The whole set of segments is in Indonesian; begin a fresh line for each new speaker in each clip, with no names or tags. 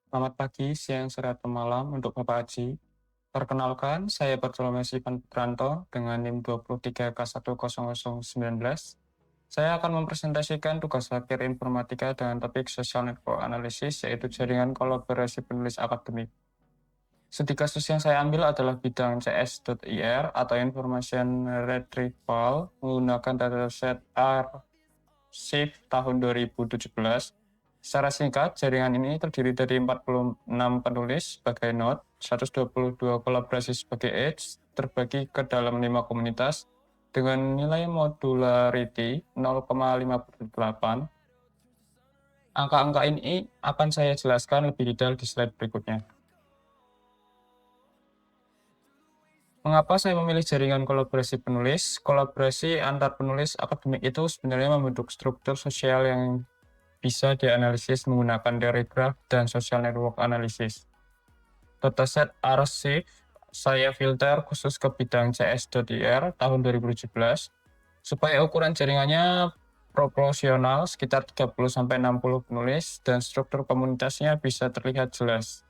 Selamat pagi, siang, sore, atau malam untuk Bapak Haji. Perkenalkan, saya Bartolomeo Ivan Putranto dengan NIM 23K10019. Saya akan mempresentasikan tugas akhir informatika dengan topik Social Network Analysis, yaitu jaringan kolaborasi penulis akademik. Studi kasus yang saya ambil adalah bidang CS.IR atau Information Retrieval menggunakan dataset arsip tahun 2017. Secara singkat, jaringan ini terdiri dari 46 penulis sebagai node, 122 kolaborasi sebagai edge, terbagi ke dalam 5 komunitas dengan nilai modularity 0,58. Angka-angka ini akan saya jelaskan lebih detail di slide berikutnya. Mengapa saya memilih jaringan kolaborasi penulis? Kolaborasi antar penulis akademik itu sebenarnya membentuk struktur sosial yang bisa dianalisis menggunakan teori graf dan social network analysis. Dataset arsip saya filter khusus ke bidang CS.IR tahun 2017 supaya ukuran jaringannya proporsional sekitar 30-60 penulis dan struktur komunitasnya bisa terlihat jelas.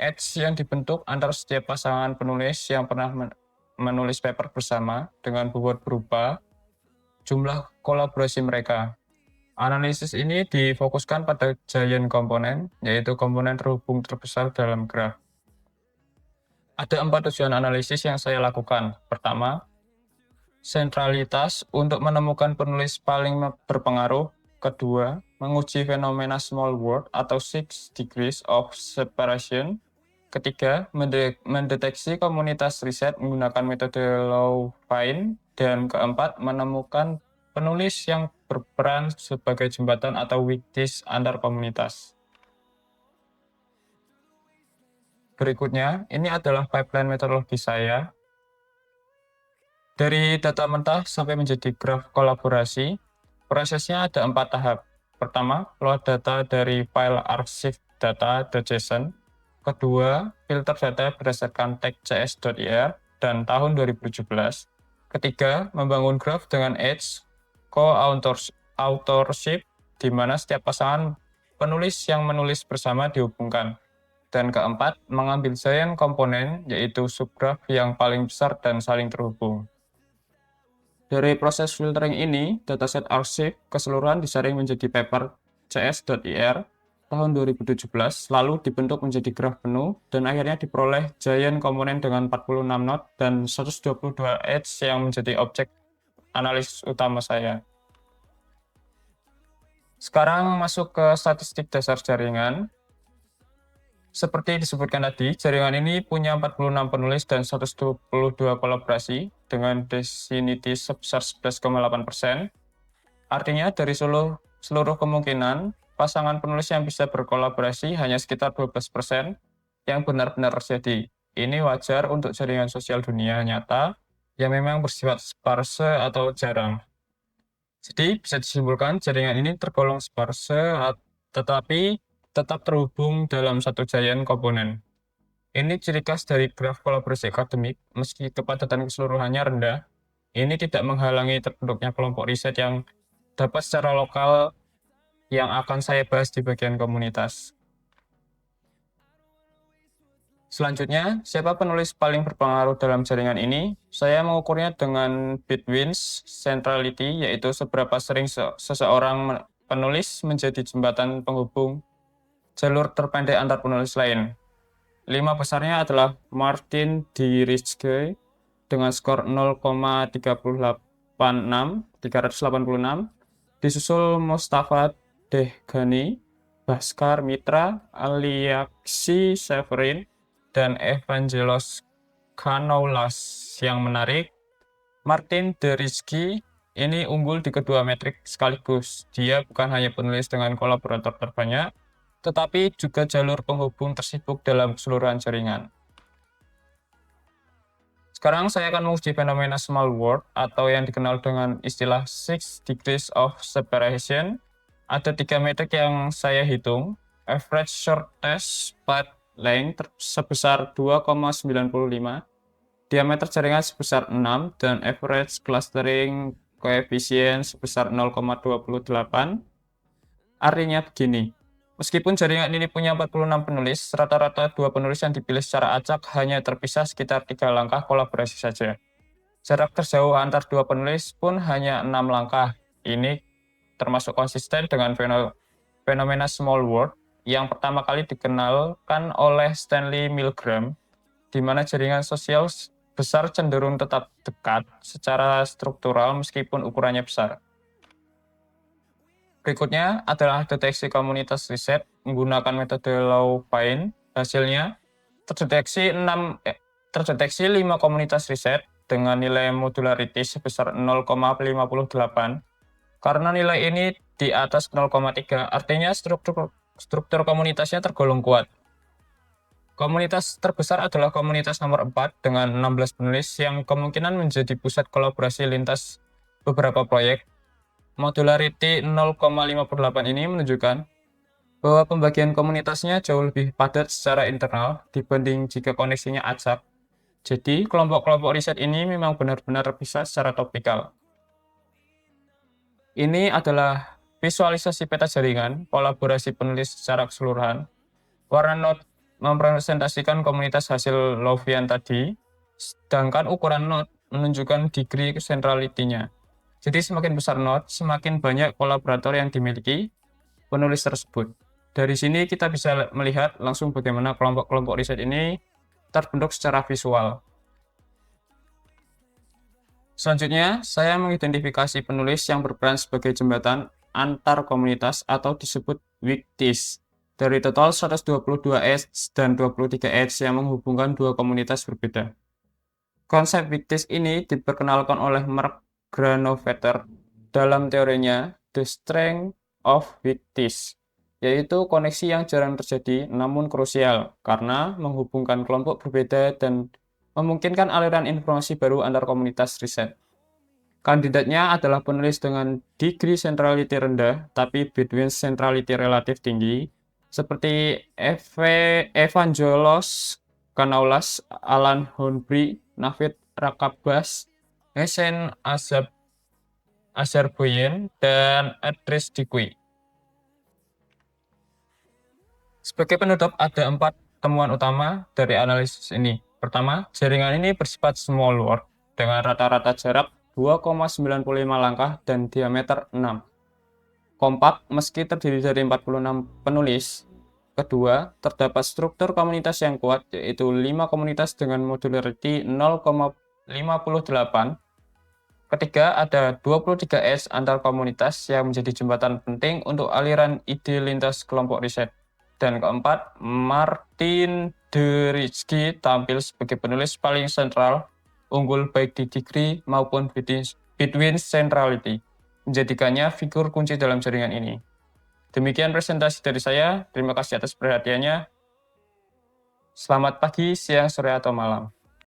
Edge yang dibentuk antara setiap pasangan penulis yang pernah menulis paper bersama dengan bobot berupa jumlah kolaborasi mereka. Analisis ini difokuskan pada giant komponen, yaitu komponen terhubung terbesar dalam graf. Ada 4 tujuan analisis yang saya lakukan. Pertama, sentralitas untuk menemukan penulis paling berpengaruh. Kedua, menguji fenomena small world atau 6 degrees of separation. Ketiga, mendeteksi komunitas riset menggunakan metode Low-Find. Dan keempat, menemukan penulis yang berperan sebagai jembatan atau witness antar komunitas. Berikutnya, ini adalah pipeline metodologi saya. Dari data mentah sampai menjadi graf kolaborasi, prosesnya ada 4 tahap. Pertama, load data dari file arsip data.json. Kedua, filter data berdasarkan tag cs.ir dan tahun 2017. Ketiga, membangun graf dengan edge co-authorship, di mana setiap pasangan penulis yang menulis bersama dihubungkan. Dan keempat, mengambil giant komponen, yaitu subgraf yang paling besar dan saling terhubung. Dari proses filtering ini, dataset arsip keseluruhan disaring menjadi paper cs.ir tahun 2017, lalu dibentuk menjadi graf penuh, dan akhirnya diperoleh giant komponen dengan 46 node dan 122 edge yang menjadi objek analisis utama saya. Sekarang masuk ke statistik dasar jaringan. Seperti disebutkan tadi, jaringan ini punya 46 penulis dan 122 kolaborasi dengan definiti sebesar 11,8%. Artinya dari seluruh kemungkinan, pasangan penulis yang bisa berkolaborasi hanya sekitar 12% yang benar-benar terjadi. Ini wajar untuk jaringan sosial dunia nyata yang memang bersifat sparse atau jarang. Jadi bisa disimpulkan jaringan ini tergolong sparse tetapi tetap terhubung dalam satu giant komponen. Ini ciri khas dari graf kolaborasi akademik, meski kepadatan keseluruhannya rendah, ini tidak menghalangi terbentuknya kelompok riset yang dapat secara lokal yang akan saya bahas di bagian komunitas. Selanjutnya, siapa penulis paling berpengaruh dalam jaringan ini? Saya mengukurnya dengan Bitwins centrality, yaitu seberapa sering seseorang penulis menjadi jembatan penghubung jalur terpendek antar penulis lain. 5 besarnya adalah Martin D. Rizke dengan skor 0,386, disusul Mustafa Dehghani, Bhaskar Mitra, Aliaksi Severin, dan Evangelos Kanoulas. Yang menarik, Martin D. Rizke ini unggul di kedua metrik sekaligus. Dia bukan hanya penulis dengan kolaborator terbanyak, tetapi juga jalur penghubung tersibuk dalam keseluruhan jaringan. Sekarang saya akan menguji fenomena small world atau yang dikenal dengan istilah 6 degrees of separation. Ada 3 metrik yang saya hitung. Average shortest path length sebesar 2,95, diameter jaringan sebesar 6, dan average clustering coefficient sebesar 0,28. Artinya begini, Meskipun jaringan ini punya 46 penulis, rata-rata 2 penulis yang dipilih secara acak hanya terpisah sekitar 3 langkah kolaborasi saja. Jarak terjauh antar 2 penulis pun hanya 6 langkah. Ini termasuk konsisten dengan fenomena small world yang pertama kali dikenalkan oleh Stanley Milgram, di mana jaringan sosial besar cenderung tetap dekat secara struktural meskipun ukurannya besar. Berikutnya adalah deteksi komunitas riset menggunakan metode Low-Pine. Hasilnya terdeteksi 5 komunitas riset dengan nilai modularity sebesar 0,58. Karena nilai ini di atas 0,3, artinya struktur komunitasnya tergolong kuat. Komunitas terbesar adalah komunitas nomor 4 dengan 16 penulis yang kemungkinan menjadi pusat kolaborasi lintas beberapa proyek. Modularity 0,58 ini menunjukkan bahwa pembagian komunitasnya jauh lebih padat secara internal dibanding jika koneksinya acak. Jadi, kelompok-kelompok riset ini memang benar-benar terpisah secara topikal. Ini adalah visualisasi peta jaringan kolaborasi penulis secara keseluruhan. Warna node merepresentasikan komunitas hasil Lowvian tadi, sedangkan ukuran node menunjukkan degree centrality-nya. Jadi semakin besar node, semakin banyak kolaborator yang dimiliki penulis tersebut. Dari sini kita bisa melihat langsung bagaimana kelompok-kelompok riset ini terbentuk secara visual. Selanjutnya, saya mengidentifikasi penulis yang berperan sebagai jembatan antar komunitas atau disebut wiktis. Dari total 122 edge dan 23 edge yang menghubungkan dua komunitas berbeda. Konsep wiktis ini diperkenalkan oleh Mark Granovetter dalam teorinya The Strength of Wiktis, yaitu koneksi yang jarang terjadi namun krusial karena menghubungkan kelompok berbeda dan memungkinkan aliran informasi baru antar komunitas riset. Kandidatnya adalah penulis dengan degree centrality rendah tapi between centrality relatif tinggi, seperti Evangelos Kanaulas, Alan Hornby, Navid Rakabas, Hesen Azarboyen, dan Adres Dikwi. Sebagai penutup, ada 4 temuan utama dari analisis ini. Pertama, jaringan ini bersifat small world dengan rata-rata jarak 2,95 langkah dan diameter 6. Kompak meski terdiri dari 46 penulis. Kedua, terdapat struktur komunitas yang kuat, yaitu 5 komunitas dengan modularity 0,58. Ketiga, ada 23 edge antar komunitas yang menjadi jembatan penting untuk aliran ide lintas kelompok riset. Dan keempat, Martin Deritzky tampil sebagai penulis paling sentral, unggul baik di degree maupun between centrality, menjadikannya figur kunci dalam jaringan ini. Demikian presentasi dari saya. Terima kasih atas perhatiannya. Selamat pagi, siang, sore, atau malam.